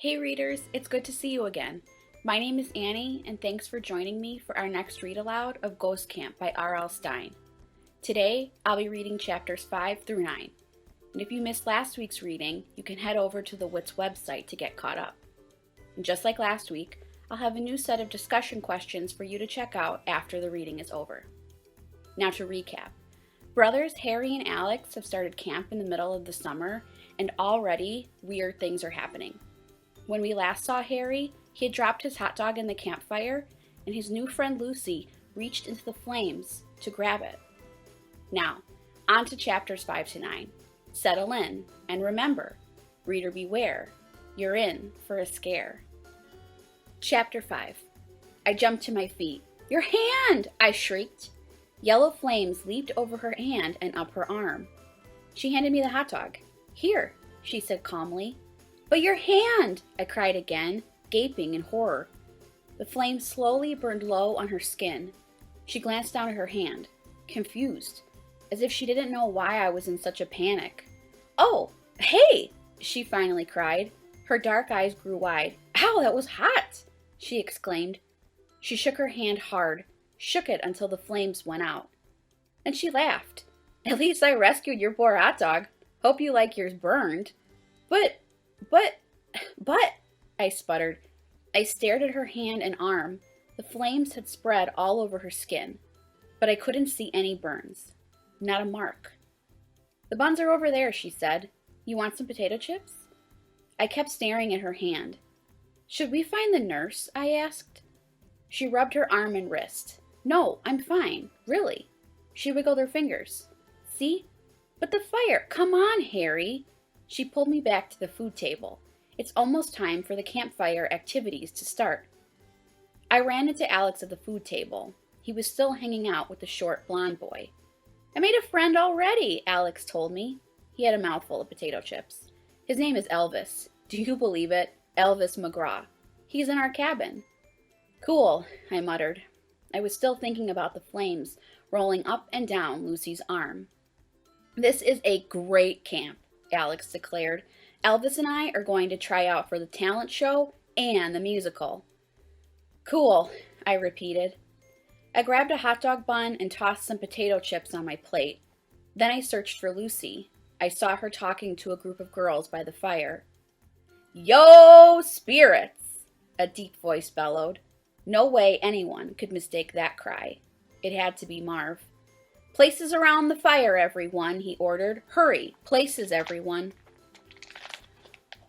Hey readers, it's good to see you again. My name is Annie, and thanks for joining me for our next read aloud of Ghost Camp by R.L. Stine. Today, I'll be reading chapters 5 through 9. And if you missed last week's reading, you can head over to the Wits website to get caught up. And just like last week, I'll have a new set of discussion questions for you to check out after the reading is over. Now to recap. Brothers Harry and Alex have started camp in the middle of the summer, and already weird things are happening. When we last saw Harry, he had dropped his hot dog in the campfire, and his new friend Lucy reached into the flames to grab it. Now, on to chapters 5 to 9. Settle in, and remember, reader beware, you're in for a scare. Chapter 5. I jumped to my feet. Your hand! I shrieked. Yellow flames leaped over her hand and up her arm. She handed me the hot dog. Here, she said calmly. But your hand! I cried again, gaping in horror. The flame slowly burned low on her skin. She glanced down at her hand, confused, as if she didn't know why I was in such a panic. Oh, hey! She finally cried. Her dark eyes grew wide. Ow, that was hot! She exclaimed. She shook her hand hard, shook it until the flames went out. Then she laughed. At least I rescued your poor hot dog. Hope you like yours burned. But, I sputtered. I stared at her hand and arm. The flames had spread all over her skin, but I couldn't see any burns. Not a mark. The buns are over there, she said. You want some potato chips? I kept staring at her hand. Should we find the nurse? I asked. She rubbed her arm and wrist. No, I'm fine, really. She wiggled her fingers. See? But the fire! Come on, Harry! She pulled me back to the food table. It's almost time for the campfire activities to start. I ran into Alex at the food table. He was still hanging out with the short blonde boy. I made a friend already, Alex told me. He had a mouthful of potato chips. His name is Elvis. Do you believe it? Elvis McGraw. He's in our cabin. Cool, I muttered. I was still thinking about the flames rolling up and down Lucy's arm. This is a great camp, Alex declared. Elvis and I are going to try out for the talent show and the musical. Cool, I repeated. I grabbed a hot dog bun and tossed some potato chips on my plate. Then I searched for Lucy. I saw her talking to a group of girls by the fire. Yo, spirits! A deep voice bellowed. No way anyone could mistake that cry. It had to be Marv. Places around the fire, everyone, he ordered. Hurry, places, everyone.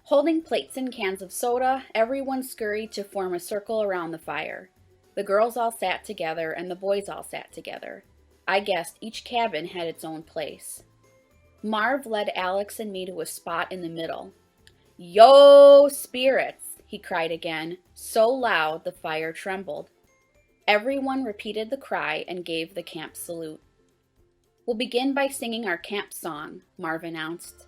Holding plates and cans of soda, everyone scurried to form a circle around the fire. The girls all sat together and the boys all sat together. I guessed each cabin had its own place. Marv led Alex and me to a spot in the middle. Yo, spirits, he cried again, so loud the fire trembled. Everyone repeated the cry and gave the camp salute. We'll begin by singing our camp song, Marv announced.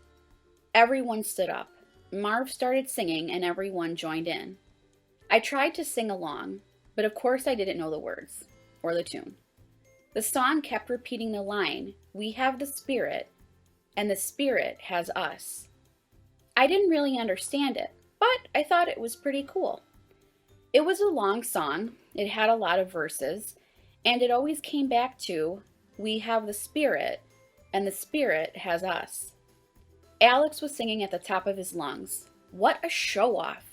Everyone stood up. Marv started singing and everyone joined in. I tried to sing along, but of course I didn't know the words, or the tune. The song kept repeating the line, we have the spirit, and the spirit has us. I didn't really understand it, but I thought it was pretty cool. It was a long song, it had a lot of verses, and it always came back to, we have the spirit, and the spirit has us. Alex was singing at the top of his lungs. What a show-off!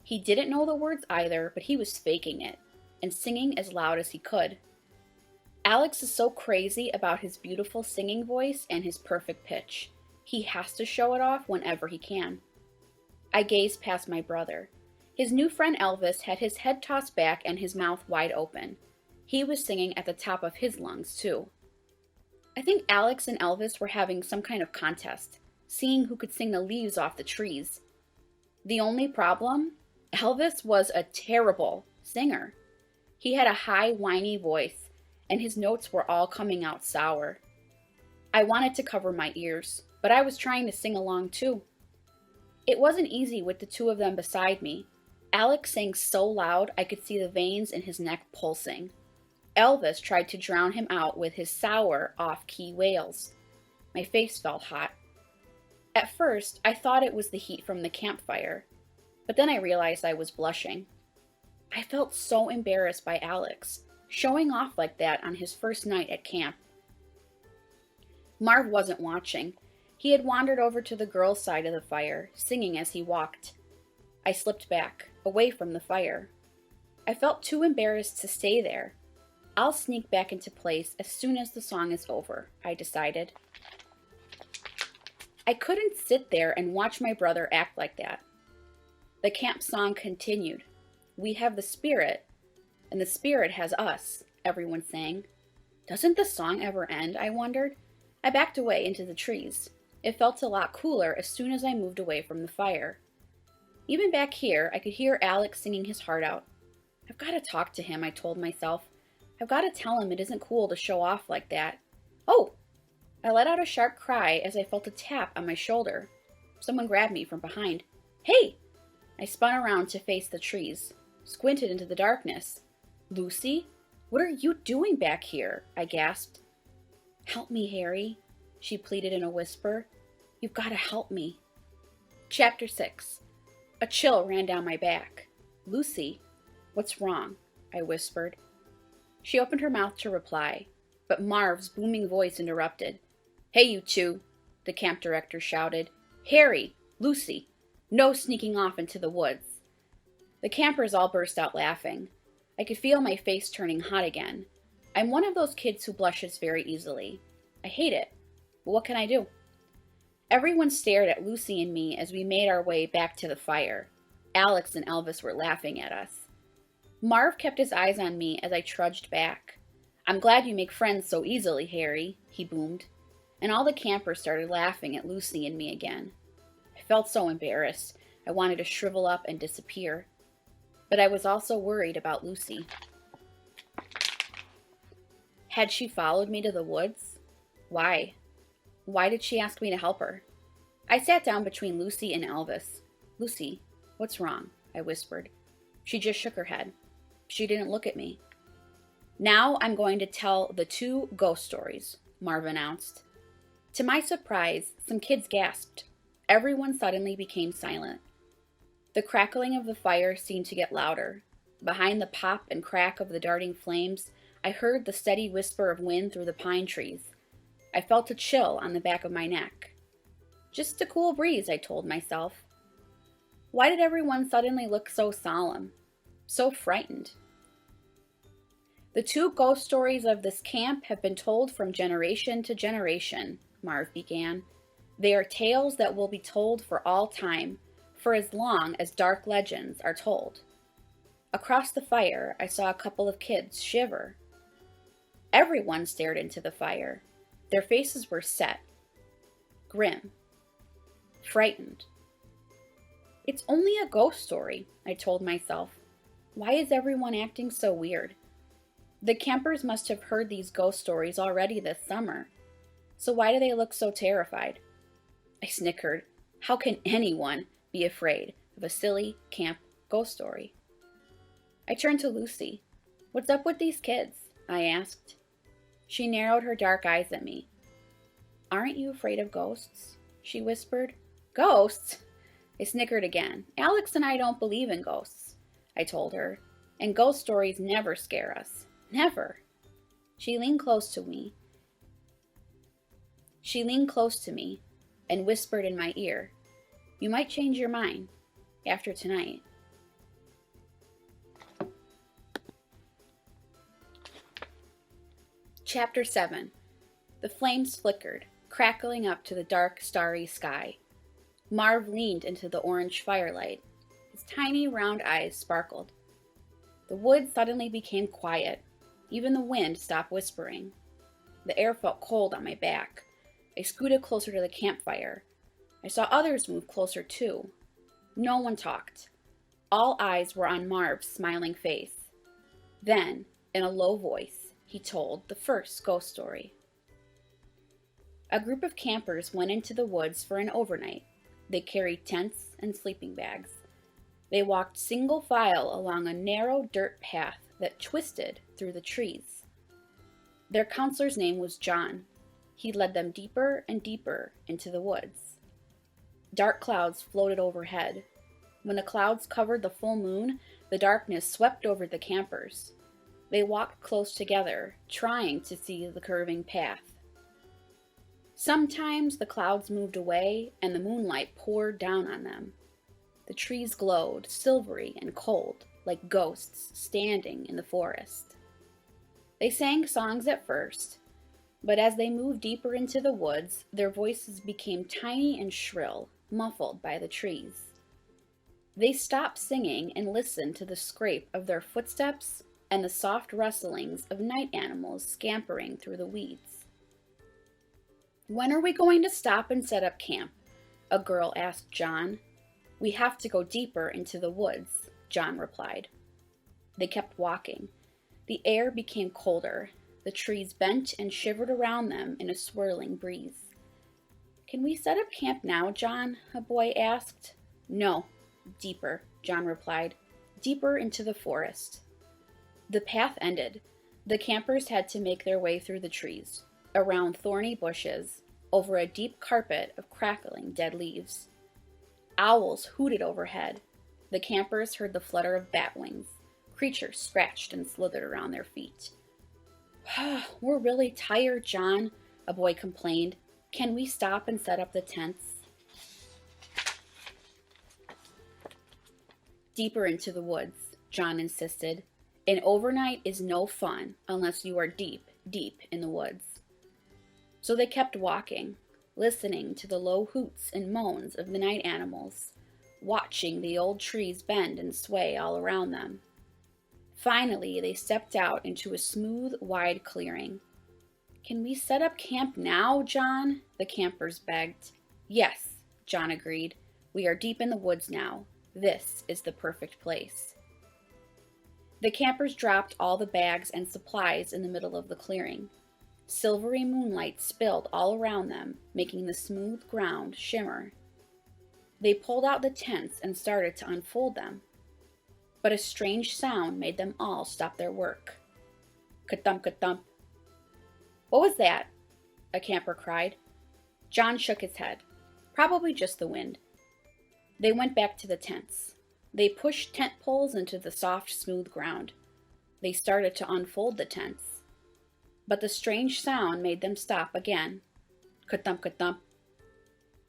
He didn't know the words either, but he was faking it, and singing as loud as he could. Alex is so crazy about his beautiful singing voice and his perfect pitch. He has to show it off whenever he can. I gazed past my brother. His new friend Elvis had his head tossed back and his mouth wide open. He was singing at the top of his lungs, too. I think Alex and Elvis were having some kind of contest, seeing who could sing the leaves off the trees. The only problem? Elvis was a terrible singer. He had a high, whiny voice, and his notes were all coming out sour. I wanted to cover my ears, but I was trying to sing along too. It wasn't easy with the two of them beside me. Alex sang so loud I could see the veins in his neck pulsing. Elvis tried to drown him out with his sour, off-key wails. My face felt hot. At first, I thought it was the heat from the campfire. But then I realized I was blushing. I felt so embarrassed by Alex, showing off like that on his first night at camp. Marv wasn't watching. He had wandered over to the girls' side of the fire, singing as he walked. I slipped back, away from the fire. I felt too embarrassed to stay there. I'll sneak back into place as soon as the song is over, I decided. I couldn't sit there and watch my brother act like that. The camp song continued. We have the spirit, and the spirit has us, everyone sang. Doesn't the song ever end, I wondered? I backed away into the trees. It felt a lot cooler as soon as I moved away from the fire. Even back here, I could hear Alex singing his heart out. I've got to talk to him, I told myself. I've got to tell him it isn't cool to show off like that. Oh! I let out a sharp cry as I felt a tap on my shoulder. Someone grabbed me from behind. Hey! I spun around to face the trees, squinted into the darkness. Lucy? What are you doing back here? I gasped. Help me, Harry, she pleaded in a whisper. You've got to help me. Chapter 6. A chill ran down my back. Lucy, what's wrong? I whispered. She opened her mouth to reply, but Marv's booming voice interrupted. Hey, you two, the camp director shouted. Harry, Lucy, no sneaking off into the woods. The campers all burst out laughing. I could feel my face turning hot again. I'm one of those kids who blushes very easily. I hate it, but what can I do? Everyone stared at Lucy and me as we made our way back to the fire. Alex and Elvis were laughing at us. Marv kept his eyes on me as I trudged back. I'm glad you make friends so easily, Harry, he boomed. And all the campers started laughing at Lucy and me again. I felt so embarrassed. I wanted to shrivel up and disappear. But I was also worried about Lucy. Had she followed me to the woods? Why? Why did she ask me to help her? I sat down between Lucy and Elvis. Lucy, what's wrong? I whispered. She just shook her head. She didn't look at me. Now I'm going to tell the 2 ghost stories, Marv announced. To my surprise, some kids gasped. Everyone suddenly became silent. The crackling of the fire seemed to get louder. Behind the pop and crack of the darting flames, I heard the steady whisper of wind through the pine trees. I felt a chill on the back of my neck. Just a cool breeze, I told myself. Why did everyone suddenly look so solemn, so frightened? The 2 ghost stories of this camp have been told from generation to generation, Marv began. They are tales that will be told for all time, for as long as dark legends are told. Across the fire, I saw a couple of kids shiver. Everyone stared into the fire. Their faces were set, grim, frightened. It's only a ghost story, I told myself. Why is everyone acting so weird? The campers must have heard these ghost stories already this summer. So why do they look so terrified? I snickered. How can anyone be afraid of a silly camp ghost story? I turned to Lucy. What's up with these kids? I asked. She narrowed her dark eyes at me. Aren't you afraid of ghosts? She whispered. Ghosts? I snickered again. Alex and I don't believe in ghosts, I told her, and ghost stories never scare us. Never. She leaned close to me and whispered in my ear, You might change your mind after tonight. Chapter 7. The flames flickered, crackling up to the dark, starry sky. Marv leaned into the orange firelight. His tiny, round eyes sparkled. The woods suddenly became quiet. Even the wind stopped whispering. The air felt cold on my back. I scooted closer to the campfire. I saw others move closer too. No one talked. All eyes were on Marv's smiling face. Then, in a low voice, he told the first ghost story. A group of campers went into the woods for an overnight. They carried tents and sleeping bags. They walked single file along a narrow dirt path that twisted through the trees. Their counselor's name was John. He led them deeper and deeper into the woods. Dark clouds floated overhead. When the clouds covered the full moon, the darkness swept over the campers. They walked close together, trying to see the curving path. Sometimes the clouds moved away and the moonlight poured down on them. The trees glowed, silvery and cold, like ghosts standing in the forest. They sang songs at first, but as they moved deeper into the woods, their voices became tiny and shrill, muffled by the trees. They stopped singing and listened to the scrape of their footsteps and the soft rustlings of night animals scampering through the weeds. "When are we going to stop and set up camp?" a girl asked John. "We have to go deeper into the woods," John replied. They kept walking. The air became colder. The trees bent and shivered around them in a swirling breeze. "Can we set up camp now, John?" a boy asked. "No, deeper," John replied. "Deeper into the forest." The path ended. The campers had to make their way through the trees, around thorny bushes, over a deep carpet of crackling dead leaves. Owls hooted overhead. The campers heard the flutter of bat wings. Creatures scratched and slithered around their feet. "We're really tired, John," a boy complained. "Can we stop and set up the tents?" "Deeper into the woods," John insisted. "An overnight is no fun unless you are deep, deep in the woods." So they kept walking, listening to the low hoots and moans of the night animals, watching the old trees bend and sway all around them. Finally, they stepped out into a smooth, wide clearing. "Can we set up camp now, John?" the campers begged. "Yes," John agreed. "We are deep in the woods now. This is the perfect place." The campers dropped all the bags and supplies in the middle of the clearing. Silvery moonlight spilled all around them, making the smooth ground shimmer. They pulled out the tents and started to unfold them. But a strange sound made them all stop their work. Ka-thump, ka-thump. "What was that?" a camper cried. John shook his head. Probably just the wind. They went back to the tents. They pushed tent poles into the soft, smooth ground. They started to unfold the tents. But the strange sound made them stop again. Ka-thump, ka-thump.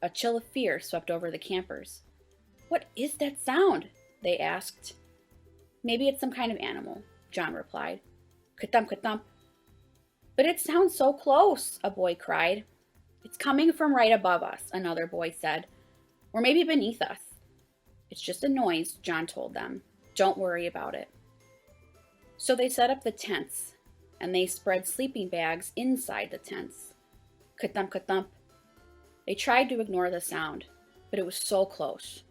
A chill of fear swept over the campers. "What is that sound?" they asked. "Maybe it's some kind of animal," John replied. Ka-thump, ka-thump. "But it sounds so close," a boy cried. "It's coming from right above us," another boy said. "Or maybe beneath us." "It's just a noise," John told them. "Don't worry about it." So they set up the tents, and they spread sleeping bags inside the tents. Ka-thump, ka-thump. They tried to ignore the sound, but it was so close,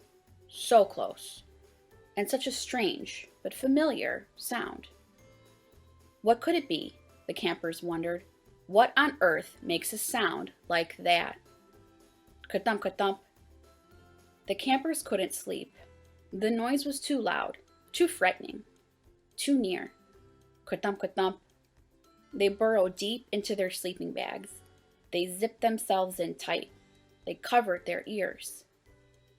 and such a strange but familiar sound. What could it be? The campers wondered. What on earth makes a sound like that? Ka-thump, ka-thump. The campers couldn't sleep. The noise was too loud, too frightening, too near. Ka-thump, ka-thump. They burrowed deep into their sleeping bags. They zipped themselves in tight. They covered their ears.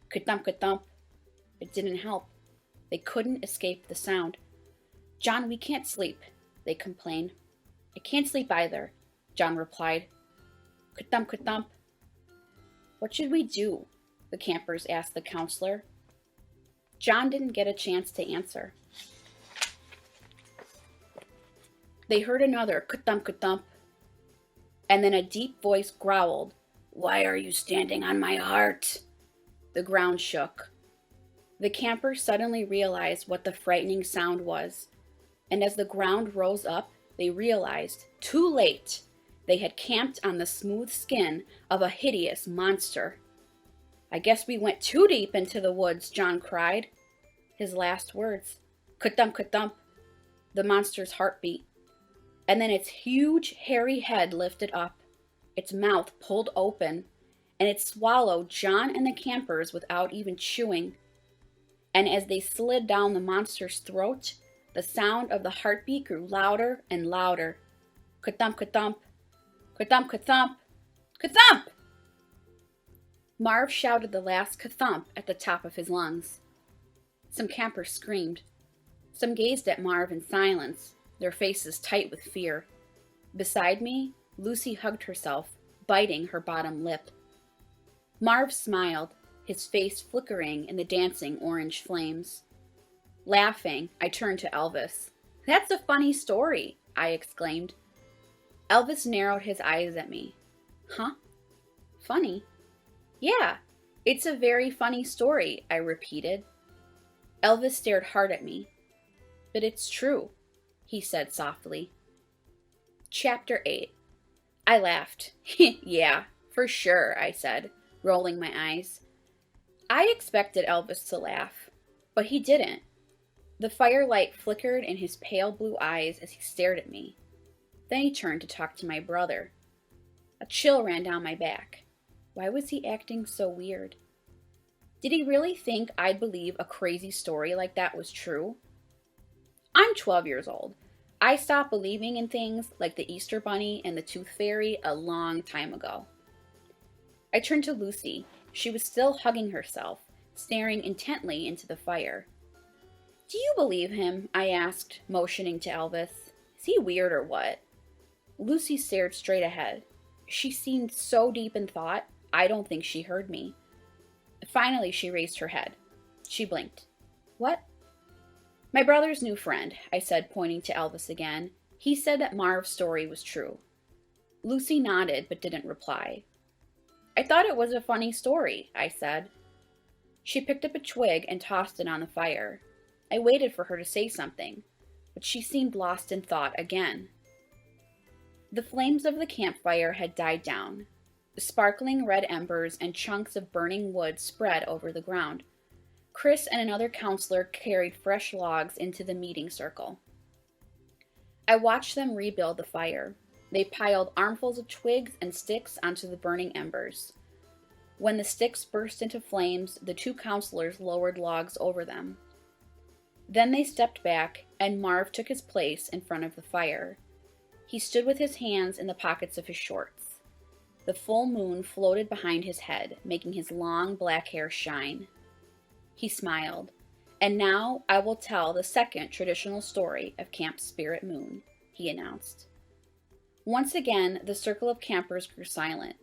Ka-thump, ka-thump. It didn't help. They couldn't escape the sound. "John, we can't sleep," they complained. "I can't sleep either," John replied. Ka-thump, ka-thump. "What should we do?" the campers asked the counselor. John didn't get a chance to answer. They heard another ka-thump, ka-thump, and then a deep voice growled, "Why are you standing on my heart?" The ground shook. The campers suddenly realized what the frightening sound was, and as the ground rose up, they realized, too late, they had camped on the smooth skin of a hideous monster. "I guess we went too deep into the woods," John cried. His last words, ka-thump, ka-thump. The monster's heart beat, and then its huge, hairy head lifted up. Its mouth pulled open, and it swallowed John and the campers without even chewing. And as they slid down the monster's throat, the sound of the heartbeat grew louder and louder. Ka-thump, ka-thump. Ka-thump, ka-thump. Ka-thump! Marv shouted the last ka-thump at the top of his lungs. Some campers screamed. Some gazed at Marv in silence, their faces tight with fear. Beside me, Lucy hugged herself, biting her bottom lip. Marv smiled, his face flickering in the dancing orange flames. Laughing, I turned to Elvis. "That's a funny story," I exclaimed. Elvis narrowed his eyes at me. "Huh? Funny?" "Yeah, it's a very funny story," I repeated. Elvis stared hard at me. "But it's true," he said softly. Chapter 8. I laughed. "Yeah, for sure," I said, rolling my eyes. I expected Elvis to laugh, but he didn't. The firelight flickered in his pale blue eyes as he stared at me. Then he turned to talk to my brother. A chill ran down my back. Why was he acting so weird? Did he really think I'd believe a crazy story like that was true? I'm 12 years old. I stopped believing in things like the Easter Bunny and the Tooth Fairy a long time ago. I turned to Lucy. She was still hugging herself, staring intently into the fire. "Do you believe him?" I asked, motioning to Elvis. "Is he weird or what?" Lucy stared straight ahead. She seemed so deep in thought, I don't think she heard me. Finally, she raised her head. She blinked. "What?" "My brother's new friend," I said, pointing to Elvis again. "He said that Marv's story was true." Lucy nodded but didn't reply. "I thought it was a funny story," I said. She picked up a twig and tossed it on the fire. I waited for her to say something, but she seemed lost in thought again. The flames of the campfire had died down. Sparkling red embers and chunks of burning wood spread over the ground. Chris and another counselor carried fresh logs into the meeting circle. I watched them rebuild the fire. They piled armfuls of twigs and sticks onto the burning embers. When the sticks burst into flames, the two counselors lowered logs over them. Then they stepped back, and Marv took his place in front of the fire. He stood with his hands in the pockets of his shorts. The full moon floated behind his head, making his long black hair shine. He smiled. "And now I will tell the second traditional story of Camp Spirit Moon," he announced. Once again, the circle of campers grew silent.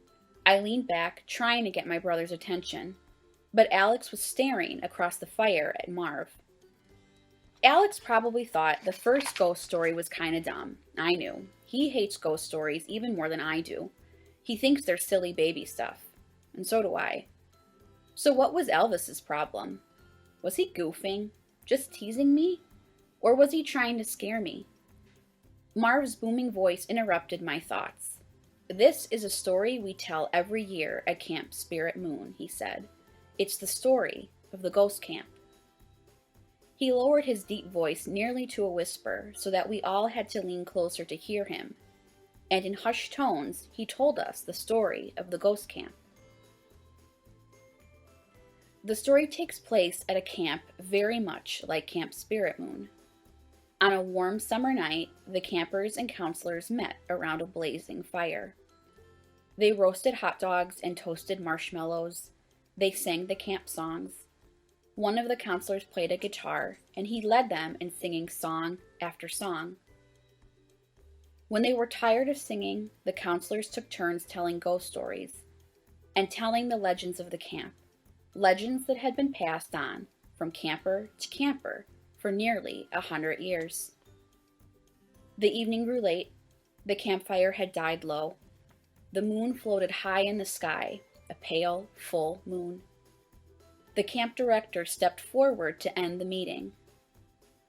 I leaned back, trying to get my brother's attention, but Alex was staring across the fire at Marv. Alex probably thought the first ghost story was kinda dumb. I knew. He hates ghost stories even more than I do. He thinks they're silly baby stuff. And so do I. So what was Elvis's problem? Was he goofing? Just teasing me? Or was he trying to scare me? Marv's booming voice interrupted my thoughts. "This is a story we tell every year at Camp Spirit Moon," he said. "It's the story of the ghost camp." He lowered his deep voice nearly to a whisper so that we all had to lean closer to hear him, and in hushed tones he told us the story of the ghost camp. The story takes place at a camp very much like Camp Spirit Moon. On a warm summer night, the campers and counselors met around a blazing fire. They roasted hot dogs and toasted marshmallows. They sang the camp songs. One of the counselors played a guitar, and he led them in singing song after song. When they were tired of singing, the counselors took turns telling ghost stories and telling the legends of the camp, legends that had been passed on from camper to camper for nearly 100 years. The evening grew late. The campfire had died low. The moon floated high in the sky, a pale, full moon. The camp director stepped forward to end the meeting.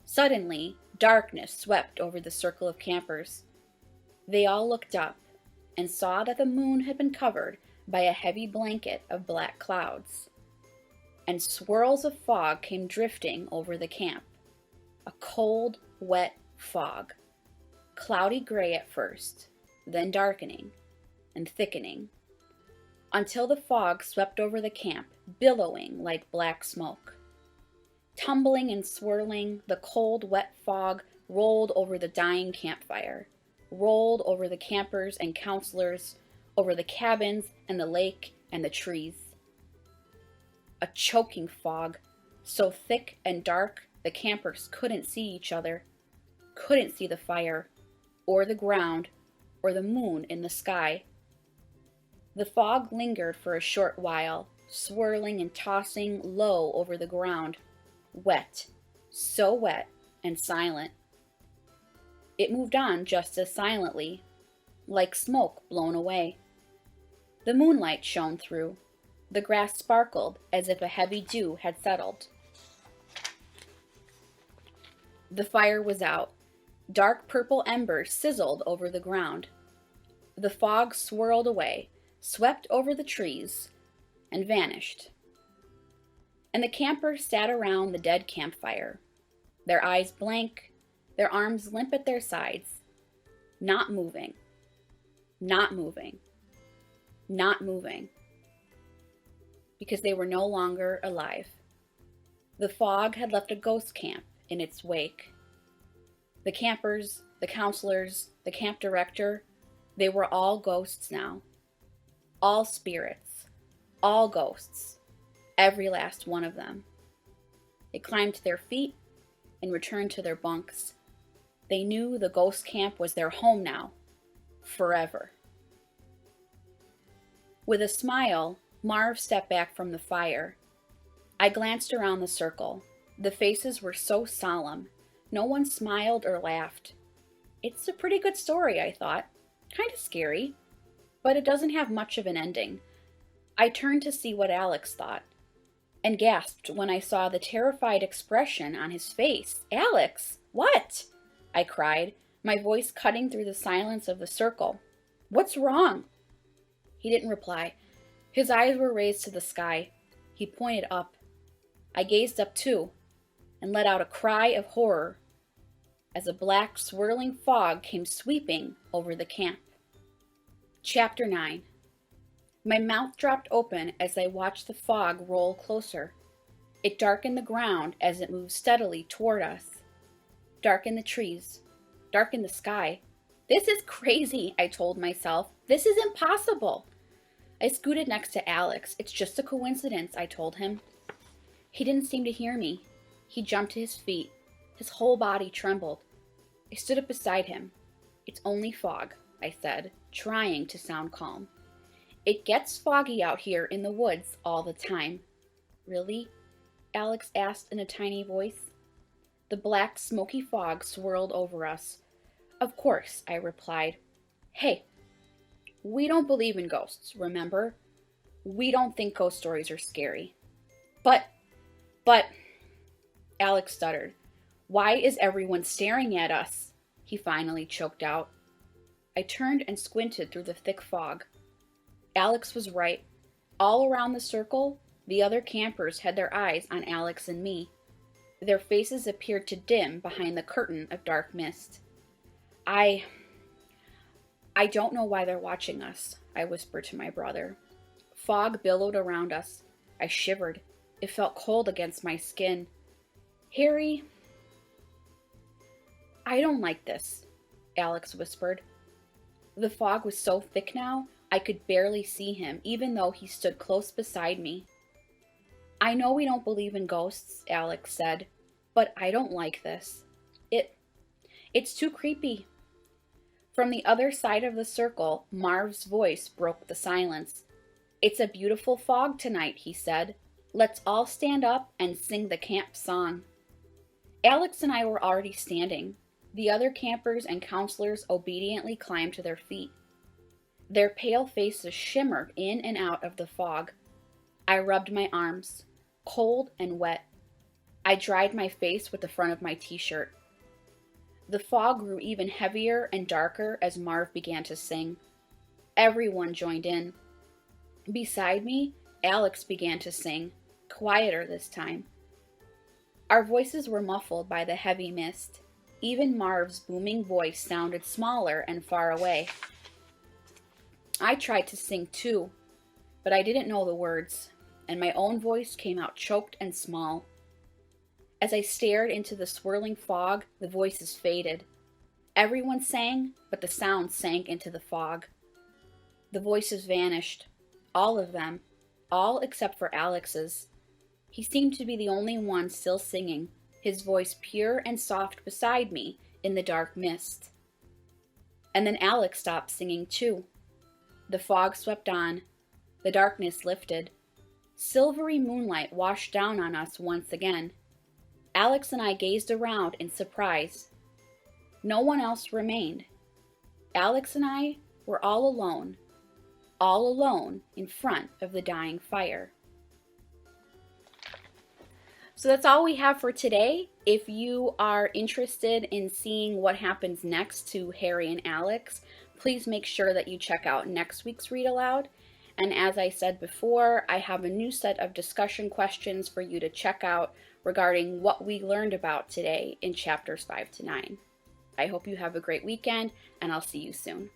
Suddenly, darkness swept over the circle of campers. They all looked up and saw that the moon had been covered by a heavy blanket of black clouds. And swirls of fog came drifting over the camp. A cold, wet fog. Cloudy gray at first, then darkening and thickening, until the fog swept over the camp, billowing like black smoke. Tumbling and swirling, the cold, wet fog rolled over the dying campfire, rolled over the campers and counselors, over the cabins and the lake and the trees. A choking fog, so thick and dark the campers couldn't see each other, couldn't see the fire, or the ground, or the moon in the sky. The fog lingered for a short while, swirling and tossing low over the ground, wet, so wet and silent. It moved on just as silently, like smoke blown away. The moonlight shone through. The grass sparkled as if a heavy dew had settled. The fire was out. Dark purple embers sizzled over the ground. The fog swirled away, swept over the trees, and vanished. And the campers sat around the dead campfire, their eyes blank, their arms limp at their sides, not moving, not moving, not moving, because they were no longer alive. The fog had left a ghost camp in its wake. The campers, the counselors, the camp director, they were all ghosts now. All spirits, all ghosts, every last one of them. They climbed to their feet and returned to their bunks. They knew the ghost camp was their home now, forever. With a smile, Marv stepped back from the fire. I glanced around the circle. The faces were so solemn. No one smiled or laughed. It's a pretty good story, I thought. Kind of scary, but it doesn't have much of an ending. I turned to see what Alex thought, and gasped when I saw the terrified expression on his face. "Alex, what?" I cried, my voice cutting through the silence of the circle. "What's wrong?" He didn't reply. His eyes were raised to the sky. He pointed up. I gazed up too, and let out a cry of horror as a black swirling fog came sweeping over the camp. Chapter 9. My mouth dropped open as I watched the fog roll closer. It darkened the ground as it moved steadily toward us. Darkened the trees. Darkened the sky. This is crazy, I told myself. This is impossible. I scooted next to Alex. It's just a coincidence, I told him. He didn't seem to hear me. He jumped to his feet. His whole body trembled. I stood up beside him. It's only fog, I said, trying to sound calm. It gets foggy out here in the woods all the time. Really? Alex asked in a tiny voice. The black, smoky fog swirled over us. Of course, I replied. Hey, we don't believe in ghosts, remember? We don't think ghost stories are scary. But, Alex stuttered. Why is everyone staring at us? He finally choked out. I turned and squinted through the thick fog. Alex was right. All around the circle, the other campers had their eyes on Alex and me. Their faces appeared to dim behind the curtain of dark mist. I don't know why they're watching us, I whispered to my brother. Fog billowed around us. I shivered. It felt cold against my skin. Harry, I don't like this, Alex whispered. The fog was so thick now, I could barely see him, even though he stood close beside me. I know we don't believe in ghosts, Alex said, but I don't like this. It's too creepy. From the other side of the circle, Marv's voice broke the silence. It's a beautiful fog tonight, he said. Let's all stand up and sing the camp song. Alex and I were already standing. The other campers and counselors obediently climbed to their feet. Their pale faces shimmered in and out of the fog. I rubbed my arms, cold and wet. I dried my face with the front of my t-shirt. The fog grew even heavier and darker as Marv began to sing. Everyone joined in. Beside me, Alex began to sing, quieter this time. Our voices were muffled by the heavy mist. Even Marv's booming voice sounded smaller and far away. I tried to sing too, but I didn't know the words, and my own voice came out choked and small. As I stared into the swirling fog, the voices faded. Everyone sang, but the sound sank into the fog. The voices vanished. All of them. All except for Alex's. He seemed to be the only one still singing, his voice pure and soft beside me in the dark mist. And then Alex stopped singing too. The fog swept on. The darkness lifted. Silvery moonlight washed down on us once again. Alex and I gazed around in surprise. No one else remained. Alex and I were all alone in front of the dying fire. So that's all we have for today. If you are interested in seeing what happens next to Harry and Alex, please make sure that you check out next week's Read Aloud. And as I said before, I have a new set of discussion questions for you to check out regarding what we learned about today in chapters 5 to 9. I hope you have a great weekend, and I'll see you soon.